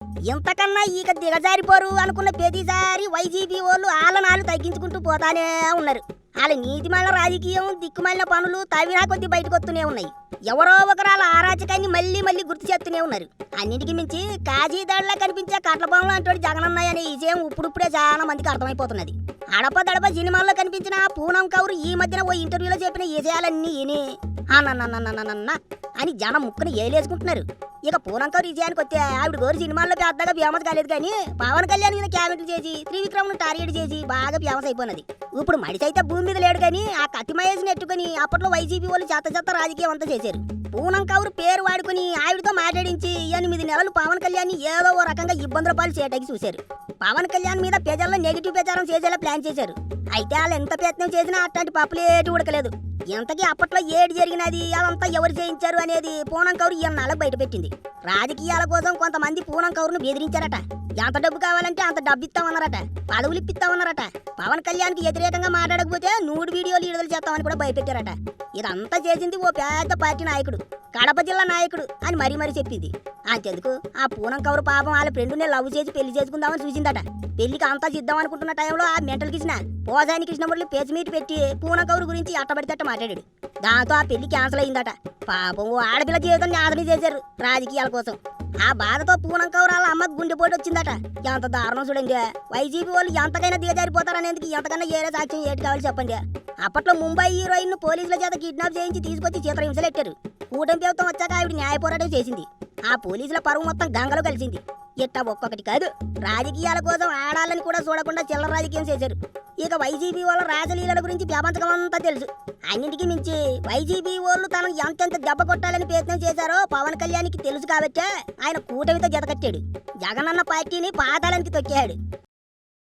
ఇంతకన్నా ఇక దిగజారిపోరు అనుకున్న ప్రతిసారి వైసీపీ వాళ్ళు ఆలనాలు తగ్గించుకుంటూ పోతానే ఉన్నారు. వాళ్ళ నీతిమాలిన రాజకీయం దిక్కుమాలిన పనులు తవినా కొద్ది బయటకు వస్తూనే ఉన్నాయి. ఎవరో ఒకరు వాళ్ళ ఆరాచకాన్ని మళ్ళీ మళ్ళీ గుర్తు చేస్తూనే ఉన్నారు. అన్నిటికీ మించి కాజీదాడులా కనిపించే కట్లబొమ్మలు అంటోడు జగనన్నయ్య అనే విషయం ఇప్పుడిప్పుడే చాలా మందికి అర్థమైపోతున్నది. అడపదడప సినిమాల్లో కనిపించిన పూనం కౌరు ఈ మధ్యన ఓ ఇంటర్వ్యూలో చెప్పిన విషయాలన్నీ విని అన్న అని జనం ముక్కుని ఏలేసుకుంటున్నారు. ఇక పూనం కౌరు విజయానికి వస్తే ఆవిడ గోరు సినిమాల్లో పెద్దగా ఫేమస్ కాలేదు, కానీ పవన్ కళ్యాణ్ మీద క్యామెట్లు చేసి త్రివిక్రమ్ను టార్గెట్ చేసి బాగా ఫేమస్ అయిపోయినది. ఇప్పుడు మడిసి అయితే భూమి మీద లేడు, కానీ ఆ కత్తి మహేష్ని ఎట్టుకుని అప్పట్లో వైసీపీ వాళ్ళు చెత్త రాజకీయం అంతా చేశారు. పూనం కౌరు పేరు వాడుకుని ఆవిడతో మాట్లాడించి 8 నెలలు పవన్ కళ్యాణ్ ఏదో ఓ రకంగా ఇబ్బందుల పాలు చేయడానికి చూశారు. పవన్ కళ్యాణ్ మీద ప్రజల్లో నెగిటివ్ ప్రచారం చేసేలా ప్లాన్ చేశారు. అయితే వాళ్ళు ఎంత ప్రయత్నం చేసినా అట్లాంటి పప్పులేటి ఉడకలేదు. ఇంతకీ అప్పట్లో ఏడు జరిగినది, అదంతా ఎవరు చేయించారు అనేది పూనం కౌరు ఇన్నాళ్ళకు బయటపెట్టింది. రాజకీయాల కోసం కొంతమంది పూనం కౌరును బెదిరించారట. ఎంత డబ్బు కావాలంటే అంత డబ్బు ఇస్తామన్నారట, పదవులు ఇప్పిస్తామన్నారట. పవన్ కళ్యాణ్కి వ్యతిరేకంగా మాట్లాడకపోతే 100 వీడియోలు విడుదల చేస్తామని కూడా భయపెట్టారట. ఇదంతా చేసింది ఓ పెద్ద పార్టీ నాయకుడు, కడప జిల్లా నాయకుడు అని మరీ చెప్పింది. అంతెందుకు ఆ పూనం కౌరు పాపం వాళ్ళ ఫ్రెండునే లవ్ చేసి పెళ్లి చేసుకుందామని చూసిందట. పెళ్లికి అంతా సిద్ధం అనుకుంటున్న టైంలో ఆ మెంటల్ కృష్ణ పోసాని కృష్ణమురళి పేజ్ మీట్ పెట్టి పూనం కౌరు గురించి అట్టబడితేట మాట్లాడాడు. దాంతో ఆ పెళ్లి క్యాన్సిల్ అయిందట. పాపం ఓ ఆడపిల్ల జీవితాన్ని ఆదరణ చేశారు రాజకీయాల కోసం. ఆ బాధతో పూనం కౌరు వాళ్ళ అమ్మకు గుండెపోటు వచ్చిందట. ఎంత దారుణం చూడండి. వైసీపీ వాళ్ళు ఎంతకైనా దిగజారిపోతారనేందుకు ఎంతకన్నా ఏరే సాక్ష్యం ఏటి కావాలి చెప్పండి. అప్పట్లో ముంబై హీరోయిన్ పోలీసుల చేత కిడ్నాప్ చేయించి తీసుకొచ్చి చిత్రహింసలెట్టారు. కూటమి ప్రభుత్వం వచ్చాక ఆవిడ న్యాయ పోరాటం చేసింది. ఆ పోలీసుల పరువు మొత్తం గంగలో కలిసింది. ఇట్టా ఒక్కొక్కటి కాదు, రాజకీయాల కోసం ఆడాలని కూడా చూడకుండా చిల్లర రాజకీయం చేశారు. ఇక వైసీపీ వాళ్ళ రాజలీలల గురించి ప్రపంచకం అంతా తెలుసు. అన్నింటికి మించి వైసీపీ వాళ్ళు తనను ఎంతెంత దెబ్బ కొట్టాలని ప్రయత్నం చేశారో పవన్ కళ్యాణ్కి తెలుసు కాబట్టే ఆయన కూటమితో జతకట్టాడు. జగనన్న పార్టీని పాతాళానికి తొక్కాడు.